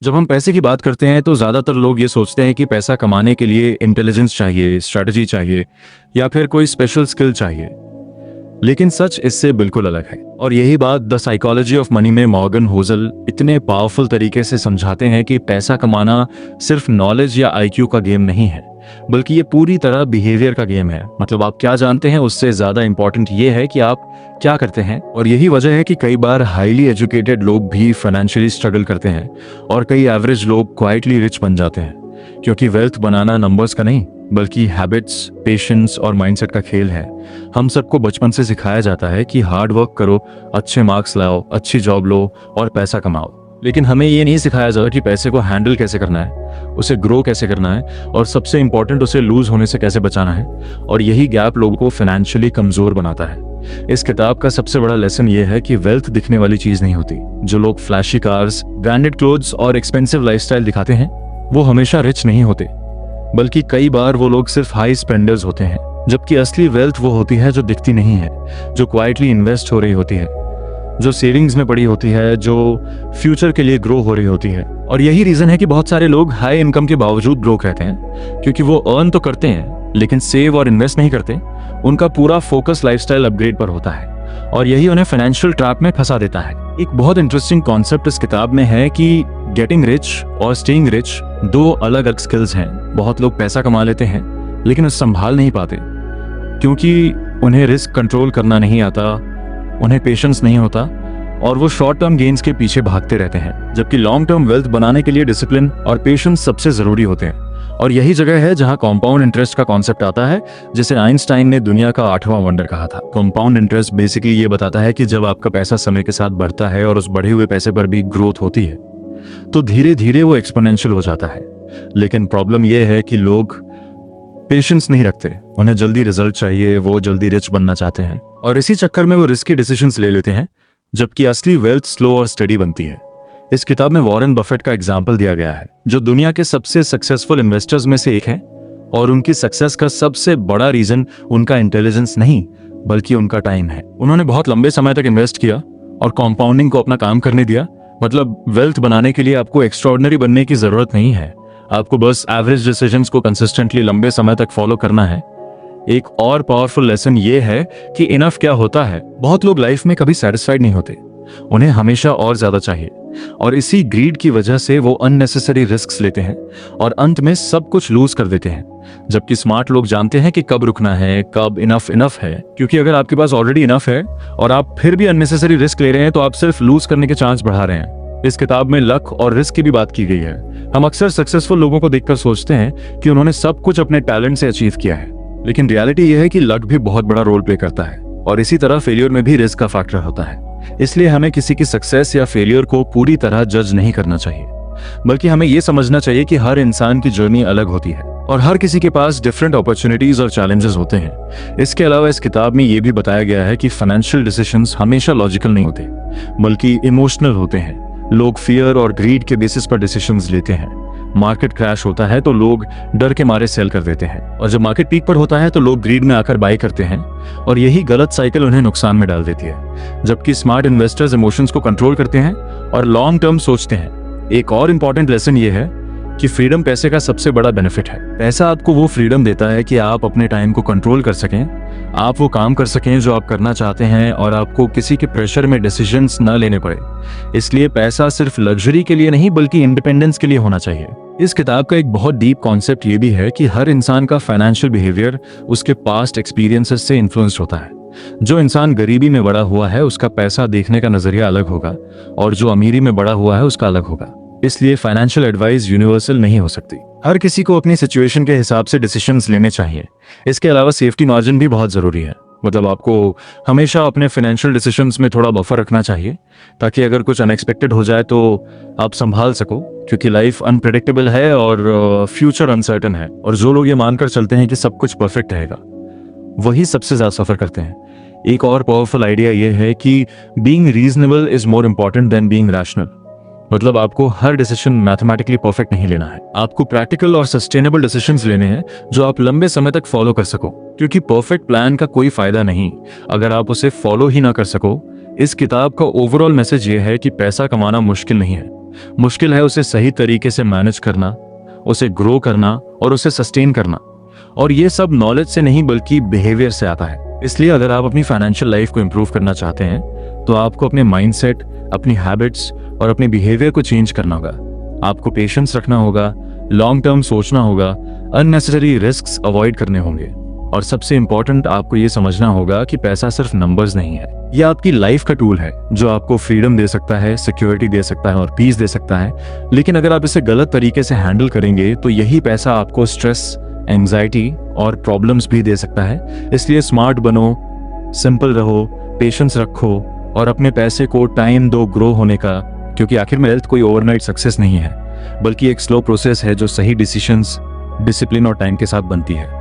जब हम पैसे की बात करते हैं तो ज़्यादातर लोग ये सोचते हैं कि पैसा कमाने के लिए इंटेलिजेंस चाहिए, स्ट्रैटेजी चाहिए या फिर कोई स्पेशल स्किल चाहिए। लेकिन सच इससे बिल्कुल अलग है। और यही बात द साइकोलॉजी ऑफ मनी में मॉर्गन होजल इतने पावरफुल तरीके से समझाते हैं कि पैसा कमाना सिर्फ नॉलेज या आईक्यू का गेम नहीं है, बल्कि ये पूरी तरह बिहेवियर का गेम है। मतलब आप क्या जानते हैं उससे ज़्यादा इंपॉर्टेंट ये है कि आप क्या करते हैं। और यही वजह है कि कई बार हाईली एजुकेटेड लोग भी फाइनेंशियली स्ट्रगल करते हैं और कई एवरेज लोग क्वाइटली रिच बन जाते हैं, क्योंकि वेल्थ बनाना नंबर्स का नहीं बल्कि हैबिट्स, पेशेंस और माइंडसेट का खेल है। हम सबको बचपन से सिखाया जाता है कि हार्ड वर्क करो, अच्छे मार्क्स लाओ, अच्छी जॉब लो और पैसा कमाओ। लेकिन हमें ये नहीं सिखाया जाता कि पैसे को हैंडल कैसे करना है, उसे ग्रो कैसे करना है और सबसे इंपॉर्टेंट उसे लूज होने से कैसे बचाना है। और यही गैप लोगों को फाइनेंशियली कमजोर बनाता है। इस किताब का सबसे बड़ा लेसन ये है कि वेल्थ दिखने वाली चीज नहीं होती। जो लोग फ्लैशी कार्स, ब्रांडेड क्लोथ्स और एक्सपेंसिव लाइफस्टाइल दिखाते हैं वो हमेशा रिच नहीं होते, बल्कि कई बार वो लोग सिर्फ हाई स्पेंडर्स होते हैं। जबकि असली वेल्थ वो होती है जो दिखती नहीं है, जो क्वाइटली इन्वेस्ट हो रही होती है, जो सेविंग्स में पड़ी होती है, जो फ्यूचर के लिए ग्रो हो रही होती है। और यही रीजन है कि बहुत सारे लोग हाई इनकम के बावजूद ब्रोक रहते हैं, क्योंकि वो अर्न तो करते हैं लेकिन सेव और इन्वेस्ट नहीं करते। उनका पूरा फोकस लाइफस्टाइल अपग्रेड पर होता है और यही उन्हें फाइनेंशियल ट्रैप में फंसा देता है। एक बहुत इंटरेस्टिंग कॉन्सेप्ट इस किताब में है कि गेटिंग रिच और स्टेइंग रिच दो अलग अलग स्किल्स हैं। बहुत लोग पैसा कमा लेते हैं लेकिन उसे संभाल नहीं पाते, क्योंकि उन्हें रिस्क कंट्रोल करना नहीं आता, उन्हें पेशेंस नहीं होता और वो शॉर्ट टर्म गेन्स के पीछे भागते रहते हैं। जबकि लॉन्ग टर्म वेल्थ बनाने के लिए डिसिप्लिन और पेशेंस सबसे जरूरी होते हैं। और यही जगह है जहां कंपाउंड इंटरेस्ट का कॉन्सेप्ट आता है, जिसे आइंस्टाइन ने दुनिया का 8वां वंडर कहा था। कंपाउंड इंटरेस्ट बेसिकली ये बताता है कि जब आपका पैसा समय के साथ बढ़ता है और उस बढ़े हुए पैसे पर भी ग्रोथ होती है तो धीरे धीरे वो एक्सपोनेंशियल हो जाता है। लेकिन प्रॉब्लम यह है कि लोग पेशेंस नहीं रखते, उन्हें जल्दी रिजल्ट चाहिए, वो जल्दी रिच बनना चाहते हैं और इसी चक्कर में वो रिस्की डिसीजंस ले लेते हैं, जबकि असली वेल्थ स्लो और स्टडी बनती है। इस किताब में वॉरेन बफेट का एग्जाम्पल दिया गया है, जो दुनिया के सबसे सक्सेसफुल इन्वेस्टर्स में से एक है और उनकी सक्सेस का सबसे बड़ा रीजन उनका इंटेलिजेंस नहीं बल्कि उनका टाइम है। उन्होंने बहुत लंबे समय तक इन्वेस्ट किया और कॉम्पाउंडिंग को अपना काम करने दिया। मतलब वेल्थ बनाने के लिए आपको एक्स्ट्राऑर्डिनरी बनने की जरूरत नहीं है, आपको बस एवरेज डिसीजंस को कंसिस्टेंटली लंबे समय तक फॉलो करना है। एक और पावरफुल लेसन ये है कि इनफ क्या होता है। बहुत लोग लाइफ में कभी सेटिस्फाइड नहीं होते, उन्हें हमेशा और ज्यादा चाहिए और इसी ग्रीड की वजह से वो अननेसेसरी रिस्क्स लेते हैं और अंत में सब कुछ लूज कर देते हैं। जबकि स्मार्ट लोग जानते हैं कि कब रुकना है, कब इनफ है, क्योंकि अगर आपके पास ऑलरेडी इनफ है और आप फिर भी अननेसेसरी रिस्क ले रहे हैं तो आप सिर्फ लूज करने के चांस बढ़ा रहे हैं। इस किताब में लक और रिस्क की भी बात की गई है। हम अक्सर सक्सेसफुल लोगों को देखकर सोचते हैं कि उन्होंने सब कुछ अपने टैलेंट से अचीव किया है, लेकिन रियलिटी यह है कि लक भी बहुत बड़ा रोल प्ले करता है और इसी तरह फेलियर में भी रिस्क का फैक्टर होता है। इसलिए हमें किसी की सक्सेस या फेलियर को पूरी तरह जज नहीं करना चाहिए, बल्कि हमें यह समझना चाहिए कि हर इंसान की जर्नी अलग होती है और हर किसी के पास डिफरेंट अपॉर्चुनिटीज और चैलेंजेस होते हैं। इसके अलावा इस किताब में यह भी बताया गया है कि फाइनेंशियल डिसीजंस हमेशा लॉजिकल नहीं होते बल्कि इमोशनल होते हैं। लोग फियर और ग्रीड के बेसिस पर डिसीजंस लेते हैं। मार्केट क्रैश होता है तो लोग डर के मारे सेल कर देते हैं और जब मार्केट पीक पर होता है तो लोग ग्रीड में आकर बाय करते हैं और यही गलत साइकिल उन्हें नुकसान में डाल देती है। जबकि स्मार्ट इन्वेस्टर्स इमोशंस को कंट्रोल करते हैं और लॉन्ग टर्म सोचते हैं। एक और इंपॉर्टेंट लेसन ये है कि फ्रीडम पैसे का सबसे बड़ा बेनिफिट है। पैसा आपको वो फ्रीडम देता है कि आप अपने टाइम को कंट्रोल कर सकें, आप वो काम कर सकें जो आप करना चाहते हैं और आपको किसी के प्रेशर में डिसीजंस न लेने पड़े। इसलिए पैसा सिर्फ लग्जरी के लिए नहीं बल्कि इंडिपेंडेंस के लिए होना चाहिए। इस किताब का एक बहुत डीप कॉन्सेप्ट ये भी है कि हर इंसान का फाइनेंशियल बिहेवियर उसके पास्ट एक्सपीरियंसेस से इन्फ्लुएंस्ड होता है। जो इंसान गरीबी में बड़ा हुआ है उसका पैसा देखने का नजरिया अलग होगा और जो अमीरी में बड़ा हुआ है उसका अलग होगा। इसलिए फाइनेंशियल एडवाइस यूनिवर्सल नहीं हो सकती। हर किसी को अपनी सिचुएशन के हिसाब से डिसीजंस लेने चाहिए। इसके अलावा सेफ्टी मार्जिन भी बहुत जरूरी है। मतलब आपको हमेशा अपने फाइनेंशियल डिसीजंस में थोड़ा बफर रखना चाहिए ताकि अगर कुछ अनएक्सपेक्टेड हो जाए तो आप संभाल सको, क्योंकि लाइफ अनप्रेडिक्टेबल है और फ्यूचर अनसर्टन है। और जो लोग ये मानकर चलते हैं कि सब कुछ परफेक्ट रहेगा वही सबसे ज्यादा सफर करते हैं। एक और पावरफुल आइडिया यह है कि being reasonable is more important than being rational. मतलब आपको हर डिसीजन मैथमेटिकली परफेक्ट नहीं लेना है, आपको प्रैक्टिकल और सस्टेनेबल डिसीजंस लेने हैं जो आप लंबे समय तक फॉलो कर सको, क्योंकि परफेक्ट प्लान का कोई फायदा नहीं अगर आप उसे फॉलो ही ना कर सको। इस किताब का ओवरऑल मैसेज ये है कि पैसा कमाना मुश्किल नहीं है, मुश्किल है उसे सही तरीके से मैनेज करना, उसे ग्रो करना और उसे सस्टेन करना। और ये सब नॉलेज से नहीं बल्कि बिहेवियर से आता है। इसलिए अगर आप अपनी फाइनेंशियल लाइफ को इंप्रूव करना चाहते हैं तो आपको अपने माइंडसेट, अपनी हैबिट्स और अपने बिहेवियर को चेंज करना होगा। आपको पेशेंस रखना होगा, लॉन्ग टर्म सोचना होगा, अननेसेसरी रिस्क्स अवॉइड करने होंगे और सबसे इंपॉर्टेंट आपको ये समझना होगा कि पैसा सिर्फ नंबर्स नहीं है, ये आपकी लाइफ का टूल है जो आपको फ्रीडम दे सकता है, सिक्योरिटी दे सकता है और पीस दे सकता है। लेकिन अगर आप इसे गलत तरीके से हैंडल करेंगे तो यही पैसा आपको स्ट्रेस, एंजाइटी और प्रॉब्लम्स भी दे सकता है। इसलिए स्मार्ट बनो, सिंपल रहो, पेशेंस रखो और अपने पैसे को टाइम दो ग्रो होने का, क्योंकि आखिर में वेल्थ कोई ओवरनाइट सक्सेस नहीं है बल्कि एक स्लो प्रोसेस है जो सही डिसीजंस, डिसिप्लिन और टाइम के साथ बनती है।